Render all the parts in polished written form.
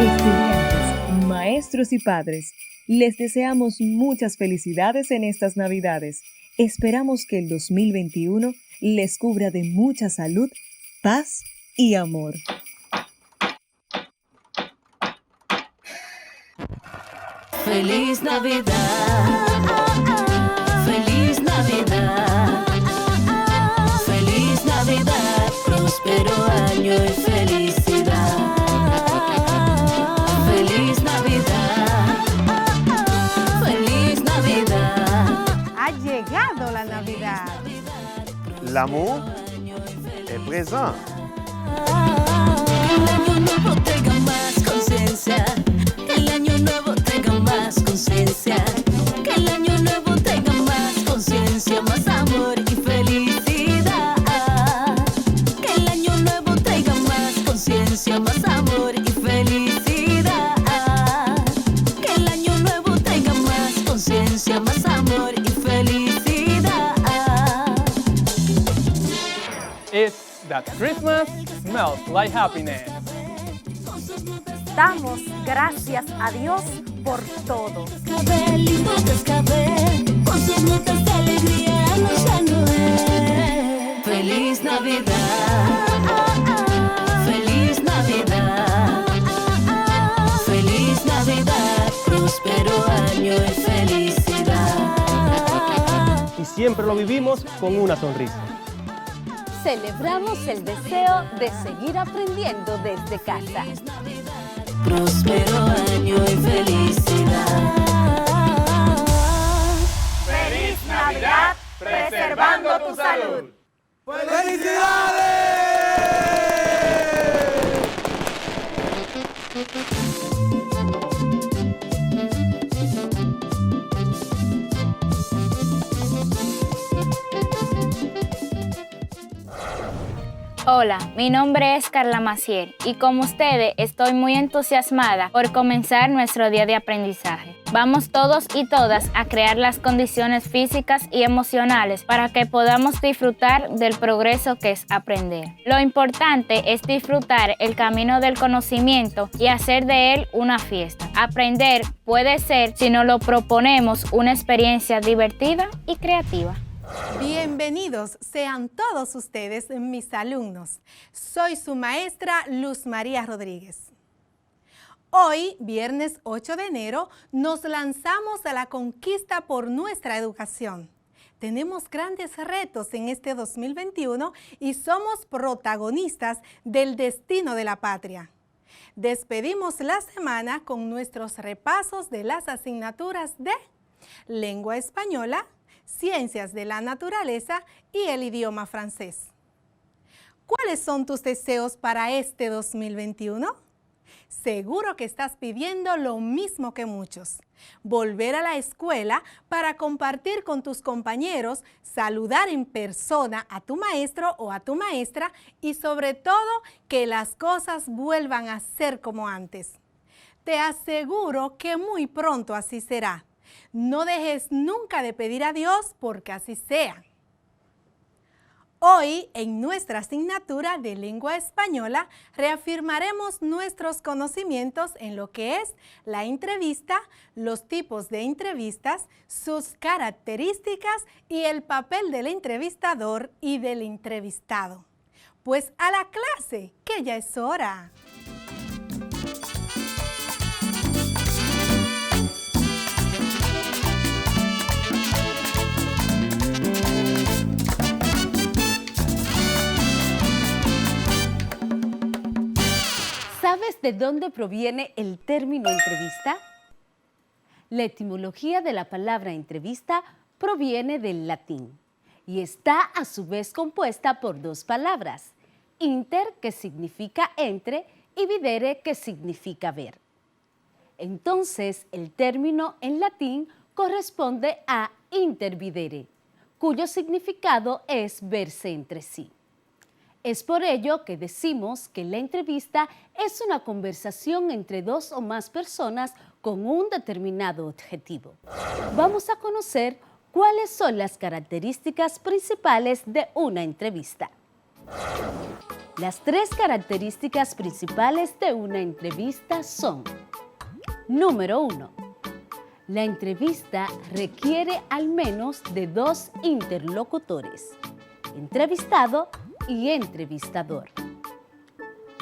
Estudiantes, maestros y padres, les deseamos muchas felicidades en estas Navidades. Esperamos que el 2021 les cubra de mucha salud, paz y amor. Feliz Navidad, feliz Navidad, feliz Navidad, próspero año y felicidad. Feliz Navidad, feliz Navidad. Ha llegado la Navidad. L'amour est présent. Que el año nuevo tenga más conciencia. Que el año nuevo tenga más conciencia. Que el año nuevo tenga más conciencia, más amor y felicidad. Que el año nuevo tenga más conciencia, más amor y felicidad. Que el año nuevo tenga más conciencia, más amor y felicidad. It's that Christmas smells like happiness. Damos gracias a Dios por todo. Cascabel y más cascabel, con sus notas de alegría anuncia Noel. Feliz Navidad, feliz Navidad, feliz Navidad, próspero año y felicidad. Y siempre lo vivimos con una sonrisa. Celebramos el deseo de seguir aprendiendo desde casa. Próspero año y felicidad. ¡Feliz Navidad! Preservando tu salud. ¡Felicidades! Hola, mi nombre es Carla Maciel y como ustedes estoy muy entusiasmada por comenzar nuestro día de aprendizaje. Vamos todos y todas a crear las condiciones físicas y emocionales para que podamos disfrutar del progreso que es aprender. Lo importante es disfrutar el camino del conocimiento y hacer de él una fiesta. Aprender puede ser, si nos lo proponemos, una experiencia divertida y creativa. Bienvenidos sean todos ustedes, mis alumnos. Soy su maestra Luz María Rodríguez. Hoy, viernes 8 de enero, nos lanzamos a la conquista por nuestra educación. Tenemos grandes retos en este 2021 y somos protagonistas del destino de la patria. Despedimos la semana con nuestros repasos de las asignaturas de Lengua Española, Ciencias de la Naturaleza y el idioma francés. ¿Cuáles son tus deseos para este 2021? Seguro que estás pidiendo lo mismo que muchos. Volver a la escuela para compartir con tus compañeros, saludar en persona a tu maestro o a tu maestra y sobre todo que las cosas vuelvan a ser como antes. Te aseguro que muy pronto así será. No dejes nunca de pedir a Dios porque así sea. Hoy, en nuestra asignatura de lengua española, reafirmaremos nuestros conocimientos en lo que es la entrevista, los tipos de entrevistas, sus características y el papel del entrevistador y del entrevistado. Pues a la clase, que ya es hora. ¿Sabes de dónde proviene el término entrevista? La etimología de la palabra entrevista proviene del latín y está a su vez compuesta por dos palabras, inter, que significa entre, y videre, que significa ver. Entonces, el término en latín corresponde a intervidere, cuyo significado es verse entre sí. Es por ello que decimos que la entrevista es una conversación entre dos o más personas con un determinado objetivo. Vamos a conocer cuáles son las características principales de una entrevista. Las tres características principales de una entrevista son: número 1. La entrevista requiere al menos de dos interlocutores, entrevistado y entrevistador.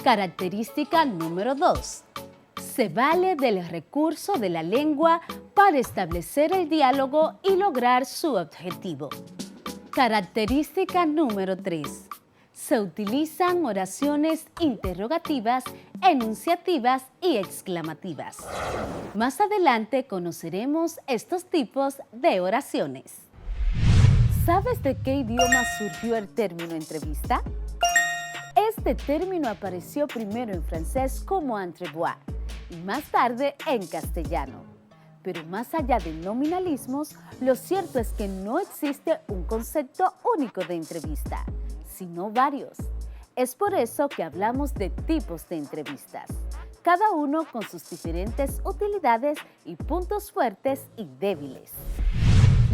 Característica número 2. Se vale del recurso de la lengua para establecer el diálogo y lograr su objetivo. Característica número 3. Se utilizan oraciones interrogativas, enunciativas y exclamativas. Más adelante conoceremos estos tipos de oraciones. ¿Sabes de qué idioma surgió el término entrevista? Este término apareció primero en francés como entrevue y más tarde en castellano. Pero más allá de nominalismos, lo cierto es que no existe un concepto único de entrevista, sino varios. Es por eso que hablamos de tipos de entrevistas, cada uno con sus diferentes utilidades y puntos fuertes y débiles.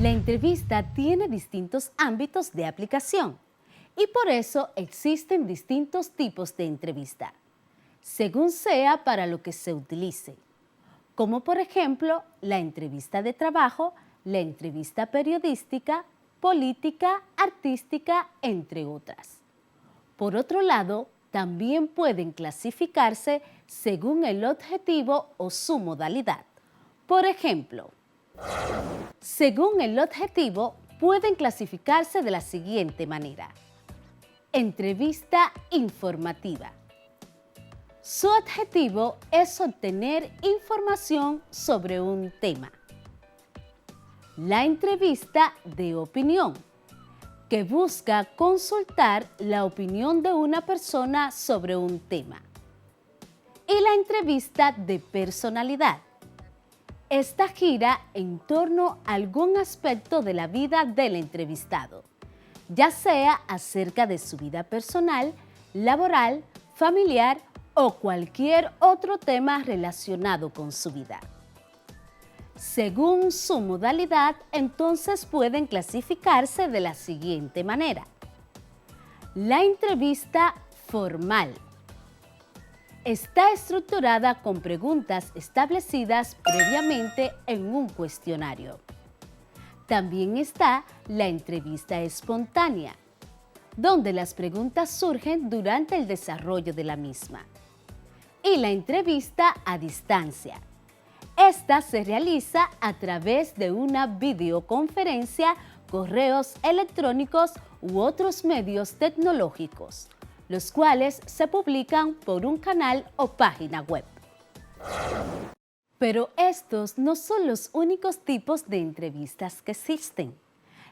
La entrevista tiene distintos ámbitos de aplicación y por eso existen distintos tipos de entrevista, según sea para lo que se utilice, como por ejemplo la entrevista de trabajo, la entrevista periodística, política, artística, entre otras. Por otro lado, también pueden clasificarse según el objetivo o su modalidad. Por ejemplo, según el objetivo, pueden clasificarse de la siguiente manera. Entrevista informativa. Su objetivo es obtener información sobre un tema. La entrevista de opinión, que busca consultar la opinión de una persona sobre un tema. Y la entrevista de personalidad. Esta gira en torno a algún aspecto de la vida del entrevistado, ya sea acerca de su vida personal, laboral, familiar o cualquier otro tema relacionado con su vida. Según su modalidad, entonces pueden clasificarse de la siguiente manera. La entrevista formal. Está estructurada con preguntas establecidas previamente en un cuestionario. También está la entrevista espontánea, donde las preguntas surgen durante el desarrollo de la misma. Y la entrevista a distancia. Esta se realiza a través de una videoconferencia, correos electrónicos u otros medios tecnológicos, los cuales se publican por un canal o página web. Pero estos no son los únicos tipos de entrevistas que existen.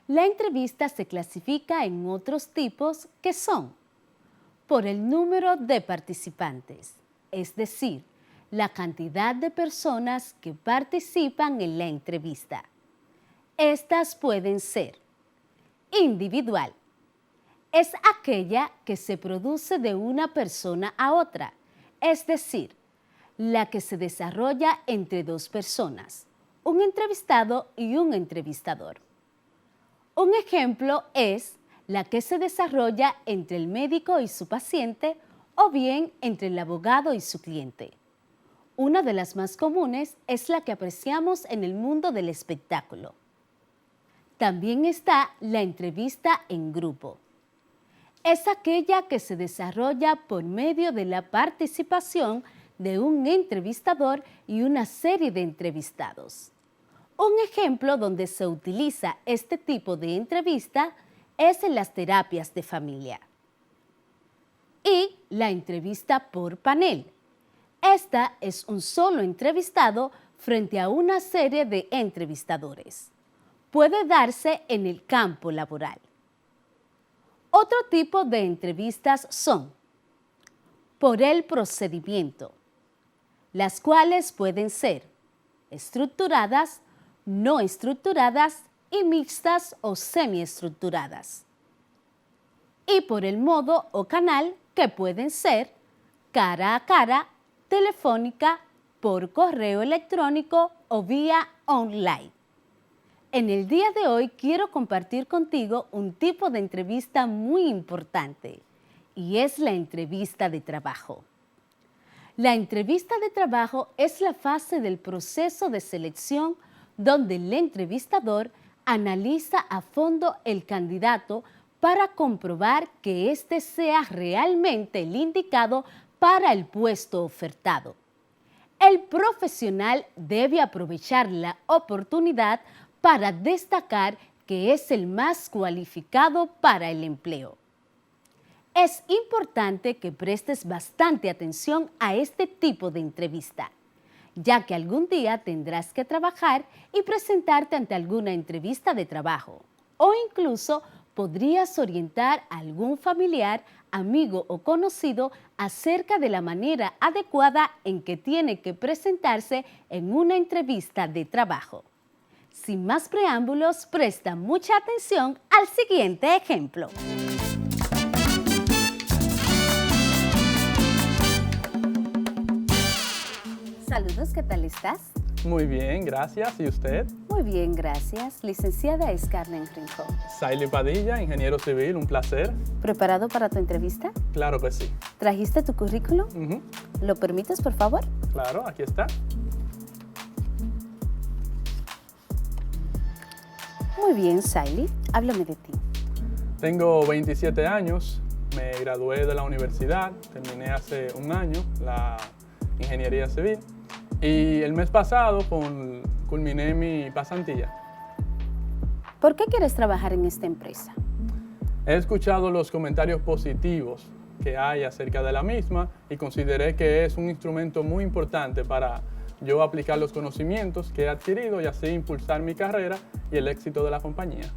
La entrevista se clasifica en otros tipos que son por el número de participantes, es decir, la cantidad de personas que participan en la entrevista. Estas pueden ser individual. Es aquella que se produce de una persona a otra, es decir, la que se desarrolla entre dos personas, un entrevistado y un entrevistador. Un ejemplo es la que se desarrolla entre el médico y su paciente o bien entre el abogado y su cliente. Una de las más comunes es la que apreciamos en el mundo del espectáculo. También está la entrevista en grupo. Es aquella que se desarrolla por medio de la participación de un entrevistador y una serie de entrevistados. Un ejemplo donde se utiliza este tipo de entrevista es en las terapias de familia. Y la entrevista por panel. Esta es un solo entrevistado frente a una serie de entrevistadores. Puede darse en el campo laboral. Otro tipo de entrevistas son por el procedimiento, las cuales pueden ser estructuradas, no estructuradas y mixtas o semiestructuradas. Y por el modo o canal, que pueden ser cara a cara, telefónica, por correo electrónico o vía online. En el día de hoy quiero compartir contigo un tipo de entrevista muy importante y es la entrevista de trabajo. La entrevista de trabajo es la fase del proceso de selección donde el entrevistador analiza a fondo el candidato para comprobar que éste sea realmente el indicado para el puesto ofertado. El profesional debe aprovechar la oportunidad para destacar que es el más cualificado para el empleo. Es importante que prestes bastante atención a este tipo de entrevista, ya que algún día tendrás que trabajar y presentarte ante alguna entrevista de trabajo, o incluso podrías orientar a algún familiar, amigo o conocido acerca de la manera adecuada en que tiene que presentarse en una entrevista de trabajo. Sin más preámbulos, presta mucha atención al siguiente ejemplo. Saludos, ¿qué tal estás? Muy bien, gracias. ¿Y usted? Muy bien, gracias. Licenciada Scarlett Rincón. Saily Padilla, ingeniero civil, un placer. ¿Preparado para tu entrevista? Claro que sí. ¿Trajiste tu currículum? Ujú. ¿Lo permites, por favor? Claro, aquí está. Muy bien, Saily. Háblame de ti. Tengo 27 años, me gradué de la universidad, terminé hace un año la ingeniería civil y el mes pasado culminé mi pasantía. ¿Por qué quieres trabajar en esta empresa? He escuchado los comentarios positivos que hay acerca de la misma y consideré que es un instrumento muy importante para yo aplicar los conocimientos que he adquirido y así impulsar mi carrera y el éxito de la compañía.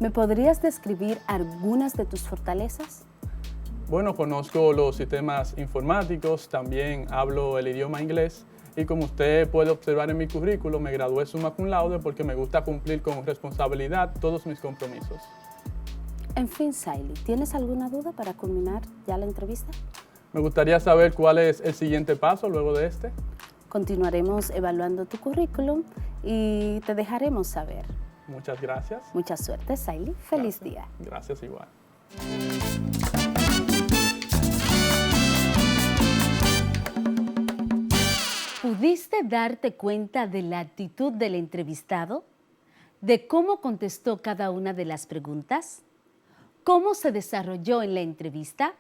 ¿Me podrías describir algunas de tus fortalezas? Bueno, conozco los sistemas informáticos, también hablo el idioma inglés y como usted puede observar en mi currículo, me gradué summa cum laude porque me gusta cumplir con responsabilidad todos mis compromisos. En fin, Saily, ¿tienes alguna duda para culminar ya la entrevista? Me gustaría saber cuál es el siguiente paso luego de este. Continuaremos evaluando tu currículum y te dejaremos saber. Muchas gracias. Mucha suerte, Saily. Feliz día. Gracias igual. ¿Pudiste darte cuenta de la actitud del entrevistado? ¿De cómo contestó cada una de las preguntas? ¿Cómo se desarrolló en la entrevista?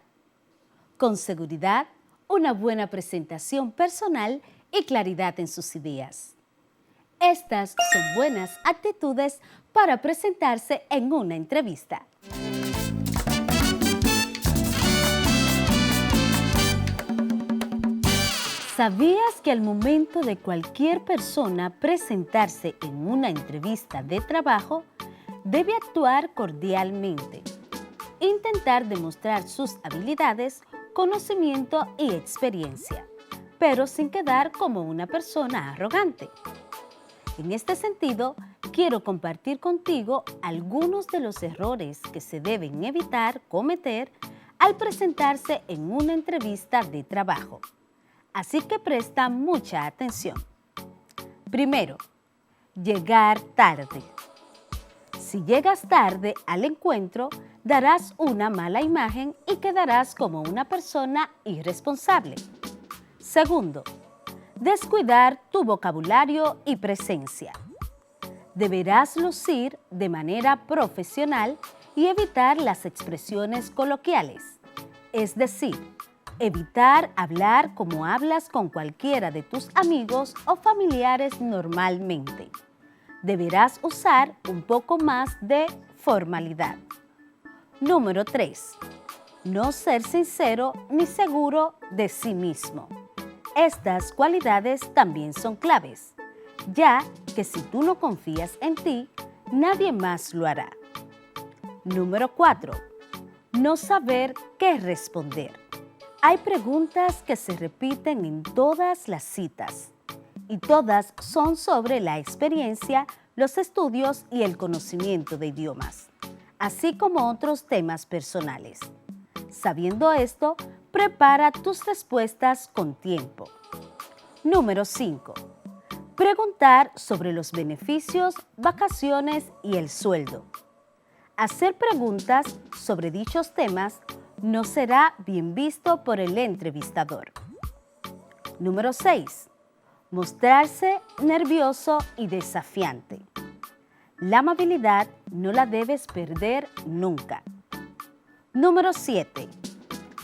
Con seguridad, una buena presentación personal y claridad en sus ideas. Estas son buenas actitudes para presentarse en una entrevista. ¿Sabías que al momento de cualquier persona presentarse en una entrevista de trabajo, debe actuar cordialmente, intentar demostrar sus habilidades, conocimiento y experiencia, pero sin quedar como una persona arrogante? En este sentido, quiero compartir contigo algunos de los errores que se deben evitar cometer al presentarse en una entrevista de trabajo. Así que presta mucha atención. Primero, llegar tarde. Si llegas tarde al encuentro, darás una mala imagen y quedarás como una persona irresponsable. Segundo, descuidar tu vocabulario y presencia. Deberás lucir de manera profesional y evitar las expresiones coloquiales, es decir, evitar hablar como hablas con cualquiera de tus amigos o familiares normalmente. Deberás usar un poco más de formalidad. Número 3. No ser sincero ni seguro de sí mismo. Estas cualidades también son claves, ya que si tú no confías en ti, nadie más lo hará. Número 4. No saber qué responder. Hay preguntas que se repiten en todas las citas y todas son sobre la experiencia, los estudios y el conocimiento de idiomas, así como otros temas personales. Sabiendo esto, prepara tus respuestas con tiempo. Número 5. Preguntar sobre los beneficios, vacaciones y el sueldo. Hacer preguntas sobre dichos temas no será bien visto por el entrevistador. Número 6. Mostrarse nervioso y desafiante. La amabilidad no la debes perder nunca. Número 7.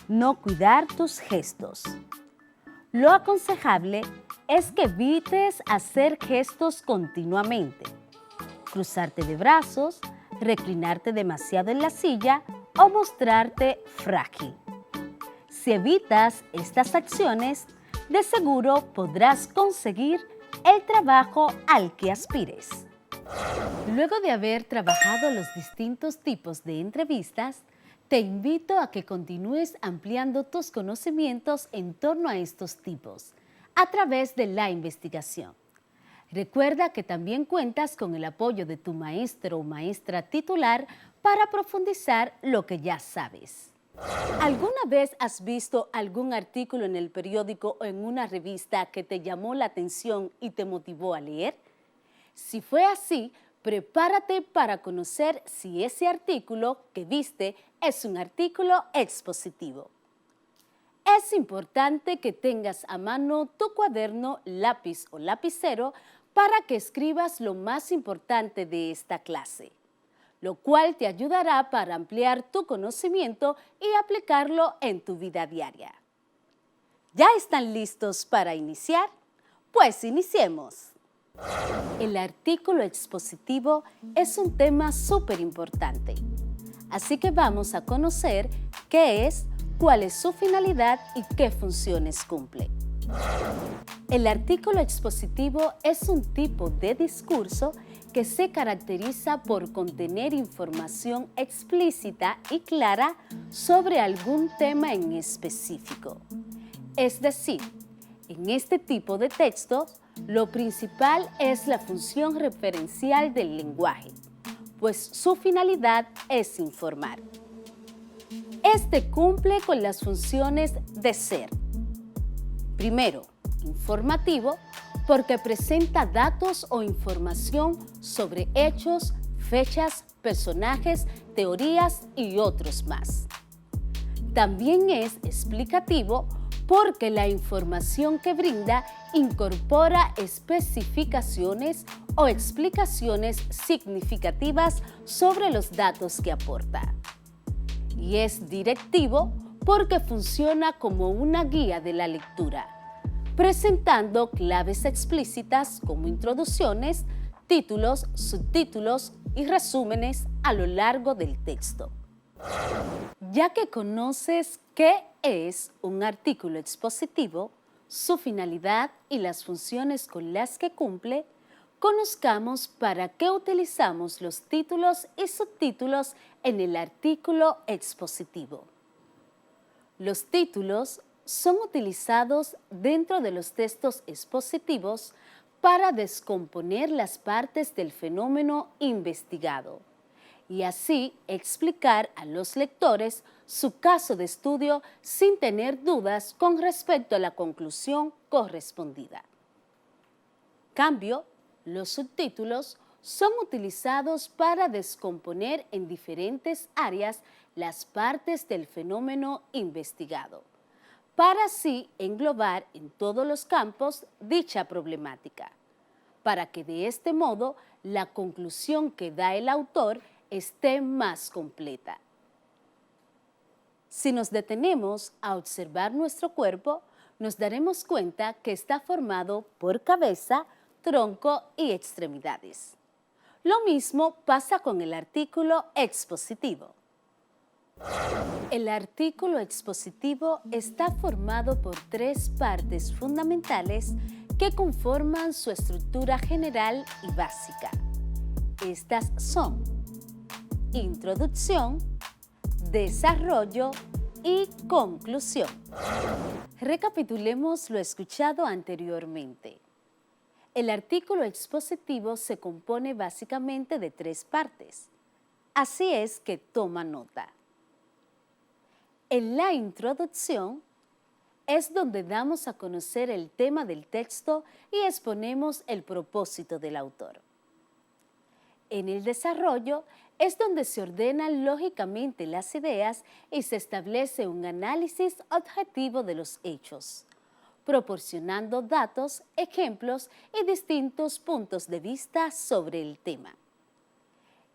No cuidar tus gestos. Lo aconsejable es que evites hacer gestos continuamente, cruzarte de brazos, reclinarte demasiado en la silla o mostrarte frágil. Si evitas estas acciones, de seguro podrás conseguir el trabajo al que aspires. Luego de haber trabajado los distintos tipos de entrevistas, te invito a que continúes ampliando tus conocimientos en torno a estos tipos a través de la investigación. Recuerda que también cuentas con el apoyo de tu maestro o maestra titular para profundizar lo que ya sabes. ¿Alguna vez has visto algún artículo en el periódico o en una revista que te llamó la atención y te motivó a leer? Si fue así, prepárate para conocer si ese artículo que viste es un artículo expositivo. Es importante que tengas a mano tu cuaderno, lápiz o lapicero para que escribas lo más importante de esta clase, lo cual te ayudará para ampliar tu conocimiento y aplicarlo en tu vida diaria. ¿Ya están listos para iniciar? Pues iniciemos. El artículo expositivo es un tema súper importante, así que vamos a conocer qué es, cuál es su finalidad y qué funciones cumple. El artículo expositivo es un tipo de discurso que se caracteriza por contener información explícita y clara sobre algún tema en específico. Es decir, en este tipo de textos, lo principal es la función referencial del lenguaje, pues su finalidad es informar. Este cumple con las funciones de ser. Primero, informativo, porque presenta datos o información sobre hechos, fechas, personajes, teorías y otros más. También es explicativo porque la información que brinda incorpora especificaciones o explicaciones significativas sobre los datos que aporta. Y es directivo porque funciona como una guía de la lectura, presentando claves explícitas como introducciones, títulos, subtítulos y resúmenes a lo largo del texto. Ya que conoces qué es un artículo expositivo, su finalidad y las funciones con las que cumple, conozcamos para qué utilizamos los títulos y subtítulos en el artículo expositivo. Los títulos son utilizados dentro de los textos expositivos para descomponer las partes del fenómeno investigado y así explicar a los lectores su caso de estudio sin tener dudas con respecto a la conclusión correspondida. Cambio, los subtítulos son utilizados para descomponer en diferentes áreas las partes del fenómeno investigado, para así englobar en todos los campos dicha problemática, para que de este modo la conclusión que da el autor esté más completa. Si nos detenemos a observar nuestro cuerpo, nos daremos cuenta que está formado por cabeza, tronco y extremidades. Lo mismo pasa con el artículo expositivo. El artículo expositivo está formado por tres partes fundamentales que conforman su estructura general y básica. Estas son introducción, desarrollo y conclusión. Recapitulemos lo escuchado anteriormente. El artículo expositivo se compone básicamente de tres partes. Así es que toma nota. En la introducción es donde damos a conocer el tema del texto y exponemos el propósito del autor. En el desarrollo es donde se ordenan lógicamente las ideas y se establece un análisis objetivo de los hechos, proporcionando datos, ejemplos y distintos puntos de vista sobre el tema.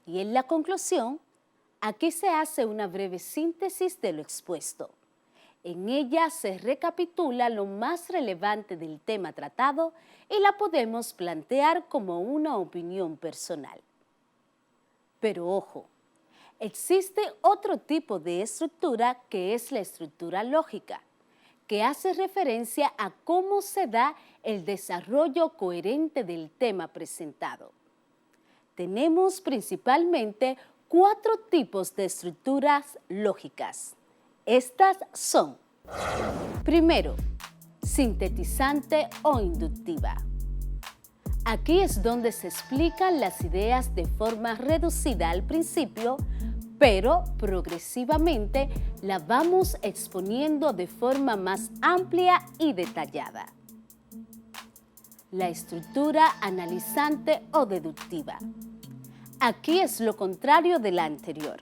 Y en la conclusión, aquí se hace una breve síntesis de lo expuesto. En ella se recapitula lo más relevante del tema tratado y la podemos plantear como una opinión personal. Pero ojo, existe otro tipo de estructura que es la estructura lógica, que hace referencia a cómo se da el desarrollo coherente del tema presentado. Tenemos principalmente 4 tipos de estructuras lógicas. Estas son: primero, sintetizante o inductiva. Aquí es donde se explican las ideas de forma reducida al principio, pero progresivamente la vamos exponiendo de forma más amplia y detallada. La estructura analizante o deductiva. Aquí es lo contrario de la anterior.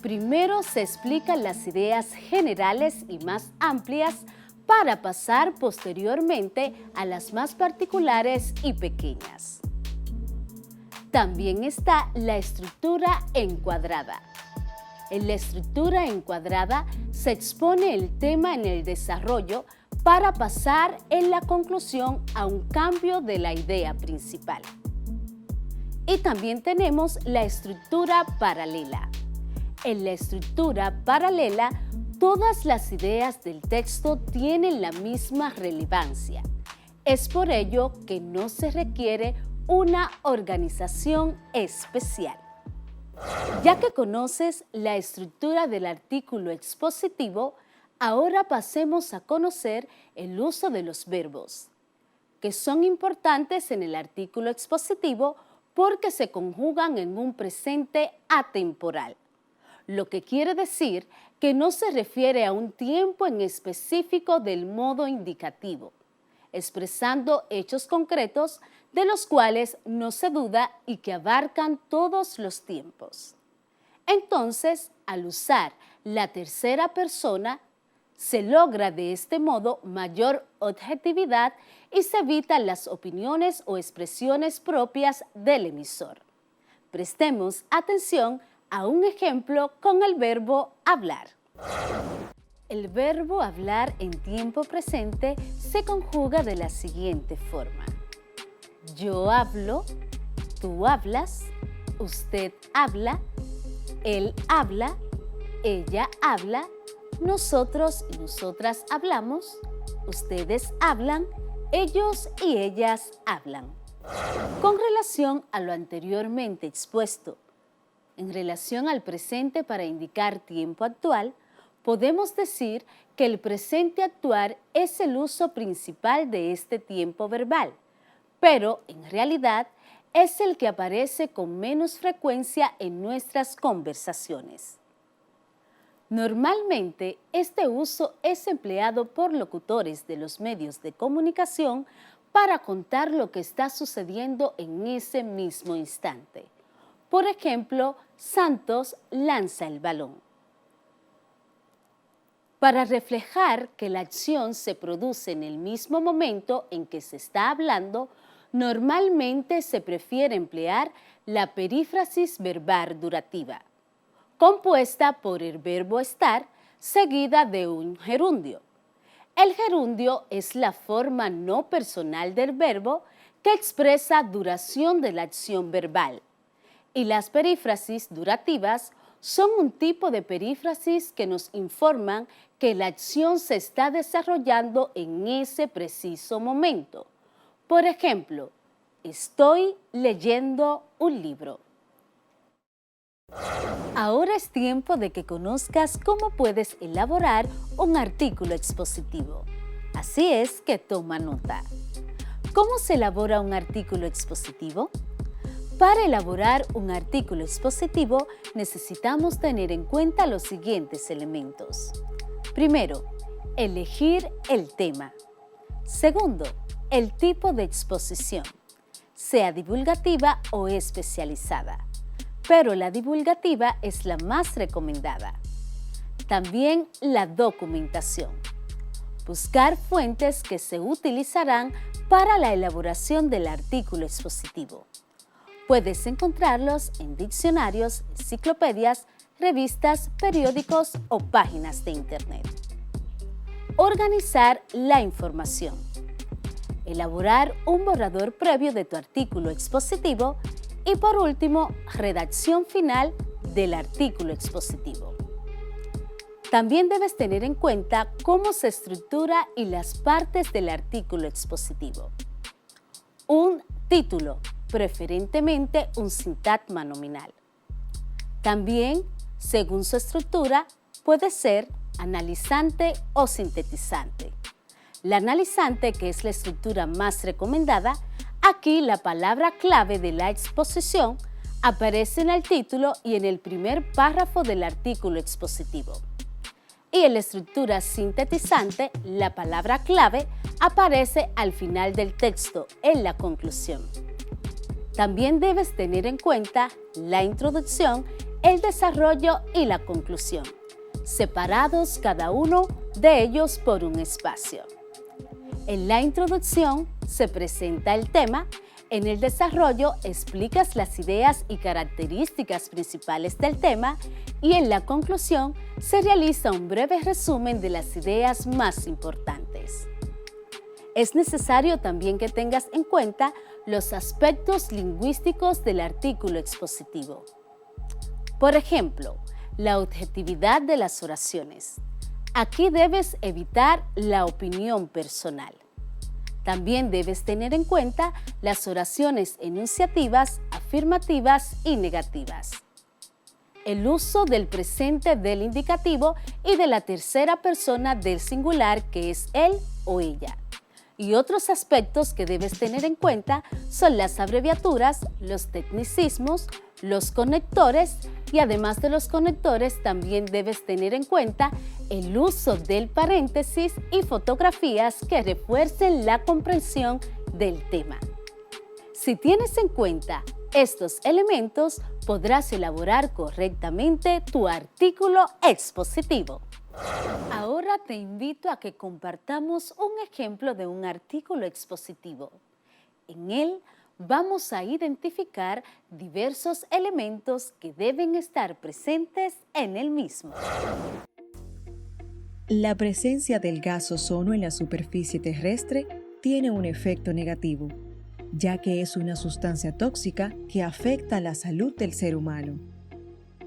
Primero se explican las ideas generales y más amplias para pasar posteriormente a las más particulares y pequeñas. También está la estructura encuadrada. En la estructura encuadrada se expone el tema en el desarrollo para pasar en la conclusión a un cambio de la idea principal. Y también tenemos la estructura paralela. En la estructura paralela, todas las ideas del texto tienen la misma relevancia. Es por ello que no se requiere una organización especial. Ya que conoces la estructura del artículo expositivo, ahora pasemos a conocer el uso de los verbos, que son importantes en el artículo expositivo porque se conjugan en un presente atemporal, lo que quiere decir que no se refiere a un tiempo en específico del modo indicativo, expresando hechos concretos de los cuales no se duda y que abarcan todos los tiempos. Entonces, al usar la tercera persona, se logra de este modo mayor objetividad y se evitan las opiniones o expresiones propias del emisor. Prestemos atención a un ejemplo con el verbo hablar. El verbo hablar en tiempo presente se conjuga de la siguiente forma: yo hablo, tú hablas, usted habla, él habla, ella habla, nosotros y nosotras hablamos, ustedes hablan, ellos y ellas hablan. Con relación a lo anteriormente expuesto, en relación al presente para indicar tiempo actual, podemos decir que el presente actual es el uso principal de este tiempo verbal, pero en realidad es el que aparece con menos frecuencia en nuestras conversaciones. Normalmente, este uso es empleado por locutores de los medios de comunicación para contar lo que está sucediendo en ese mismo instante. Por ejemplo, Santos lanza el balón. Para reflejar que la acción se produce en el mismo momento en que se está hablando, normalmente se prefiere emplear la perífrasis verbal durativa, compuesta por el verbo estar, seguida de un gerundio. El gerundio es la forma no personal del verbo que expresa duración de la acción verbal. Y las perífrasis durativas son un tipo de perífrasis que nos informan que la acción se está desarrollando en ese preciso momento. Por ejemplo, estoy leyendo un libro. Ahora es tiempo de que conozcas cómo puedes elaborar un artículo expositivo. Así es que toma nota. ¿Cómo se elabora un artículo expositivo? Para elaborar un artículo expositivo necesitamos tener en cuenta los siguientes elementos. Primero, elegir el tema. Segundo, el tipo de exposición, sea divulgativa o especializada. Pero la divulgativa es la más recomendada. También la documentación. Buscar fuentes que se utilizarán para la elaboración del artículo expositivo. Puedes encontrarlos en diccionarios, enciclopedias, revistas, periódicos o páginas de Internet. Organizar la información. Elaborar un borrador previo de tu artículo expositivo. Y por último, redacción final del artículo expositivo. También debes tener en cuenta cómo se estructura y las partes del artículo expositivo. Un título, preferentemente un sintagma nominal. También, según su estructura, puede ser analizante o sintetizante. La analizante, que es la estructura más recomendada, aquí la palabra clave de la exposición aparece en el título y en el primer párrafo del artículo expositivo. Y en la estructura sintetizante, la palabra clave aparece al final del texto, en la conclusión. También debes tener en cuenta la introducción, el desarrollo y la conclusión, separados cada uno de ellos por un espacio. En la introducción se presenta el tema, en el desarrollo explicas las ideas y características principales del tema y en la conclusión se realiza un breve resumen de las ideas más importantes. Es necesario también que tengas en cuenta los aspectos lingüísticos del artículo expositivo. Por ejemplo, la objetividad de las oraciones. Aquí debes evitar la opinión personal. También debes tener en cuenta las oraciones enunciativas, afirmativas y negativas. El uso del presente del indicativo y de la tercera persona del singular, que es él o ella. Y otros aspectos que debes tener en cuenta son las abreviaturas, los tecnicismos, los conectores y además de los conectores también debes tener en cuenta el uso del paréntesis y fotografías que refuercen la comprensión del tema. Si tienes en cuenta estos elementos, podrás elaborar correctamente tu artículo expositivo. Ahora te invito a que compartamos un ejemplo de un artículo expositivo. En él vamos a identificar diversos elementos que deben estar presentes en el mismo. La presencia del gas ozono en la superficie terrestre tiene un efecto negativo, ya que es una sustancia tóxica que afecta a la salud del ser humano.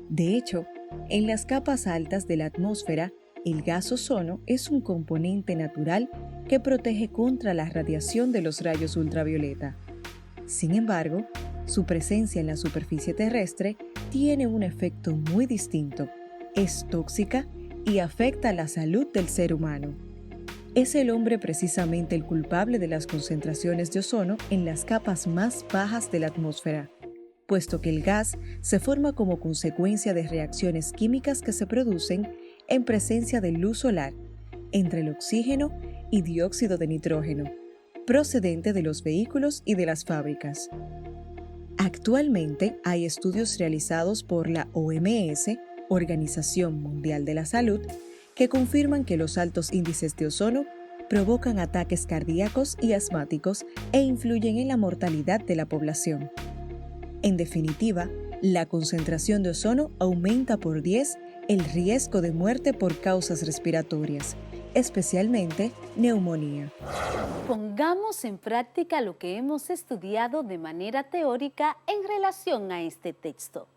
De hecho, en las capas altas de la atmósfera, el gas ozono es un componente natural que protege contra la radiación de los rayos ultravioleta. Sin embargo, su presencia en la superficie terrestre tiene un efecto muy distinto. Es tóxica y afecta a la salud del ser humano. Es el hombre precisamente el culpable de las concentraciones de ozono en las capas más bajas de la atmósfera, puesto que el gas se forma como consecuencia de reacciones químicas que se producen en presencia de luz solar entre el oxígeno y dióxido de nitrógeno, procedente de los vehículos y de las fábricas. Actualmente hay estudios realizados por la OMS, Organización Mundial de la Salud, que confirman que los altos índices de ozono provocan ataques cardíacos y asmáticos e influyen en la mortalidad de la población. En definitiva, la concentración de ozono aumenta por 10 el riesgo de muerte por causas respiratorias, especialmente neumonía. Pongamos en práctica lo que hemos estudiado de manera teórica en relación a este texto.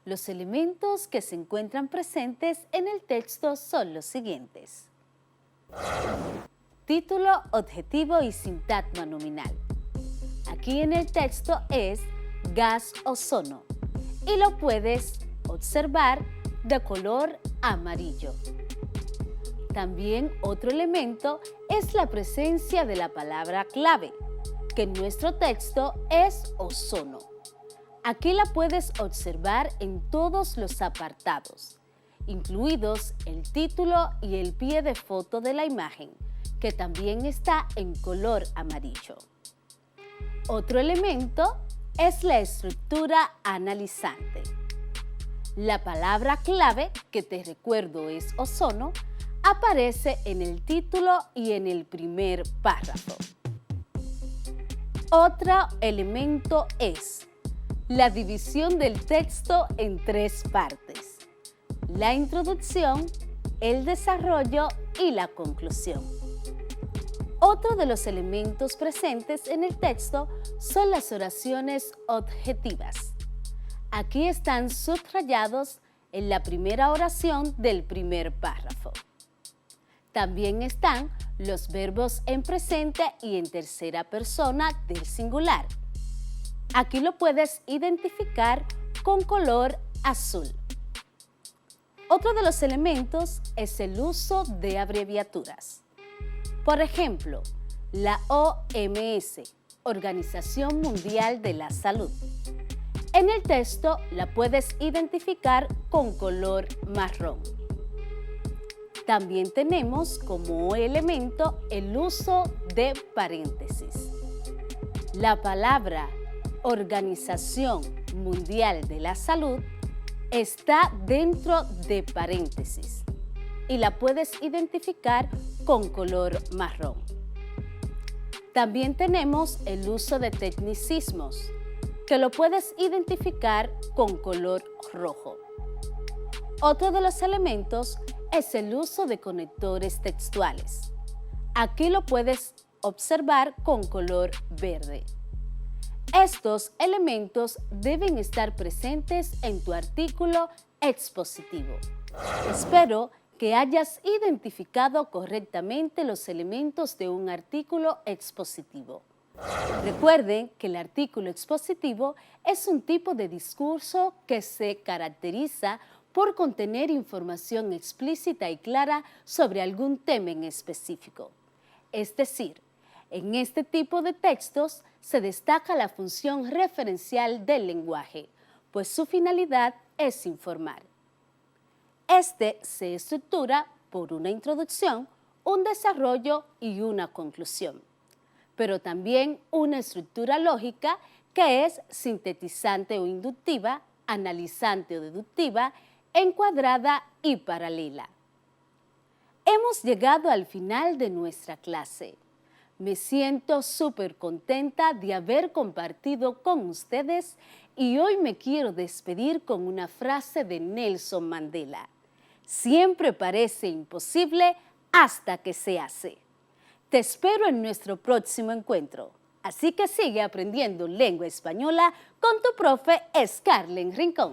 Los elementos que se encuentran presentes en el texto son los siguientes. Título, objetivo y sintagma nominal. Aquí en el texto es gas ozono y lo puedes observar de color amarillo. También otro elemento es la presencia de la palabra clave, que en nuestro texto es ozono. Aquí la puedes observar en todos los apartados, incluidos el título y el pie de foto de la imagen, que también está en color amarillo. Otro elemento es la estructura analizante. La palabra clave, que te recuerdo es ozono, aparece en el título y en el primer párrafo. Otro elemento es la división del texto en 3 partes: la introducción, el desarrollo y la conclusión. Otro de los elementos presentes en el texto son las oraciones objetivas. Aquí están subrayados en la primera oración del primer párrafo. También están los verbos en presente y en tercera persona del singular. Aquí lo puedes identificar con color azul. Otro de los elementos es el uso de abreviaturas. Por ejemplo, la OMS, Organización Mundial de la Salud. En el texto la puedes identificar con color marrón. También tenemos como elemento el uso de paréntesis. La palabra Organización Mundial de la Salud está dentro de paréntesis y la puedes identificar con color marrón. También tenemos el uso de tecnicismos, que lo puedes identificar con color rojo. Otro de los elementos es el uso de conectores textuales. Aquí lo puedes observar con color verde. Estos elementos deben estar presentes en tu artículo expositivo. Espero que hayas identificado correctamente los elementos de un artículo expositivo. Recuerden que el artículo expositivo es un tipo de discurso que se caracteriza por contener información explícita y clara sobre algún tema en específico. Es decir, en este tipo de textos se destaca la función referencial del lenguaje, pues su finalidad es informar. Este se estructura por una introducción, un desarrollo y una conclusión, pero también una estructura lógica que es sintetizante o inductiva, analizante o deductiva, encuadrada y paralela. Hemos llegado al final de nuestra clase. Me siento súper contenta de haber compartido con ustedes y hoy me quiero despedir con una frase de Nelson Mandela. Siempre parece imposible hasta que se hace. Te espero en nuestro próximo encuentro. Así que sigue aprendiendo lengua española con tu profe Scarlett Rincón.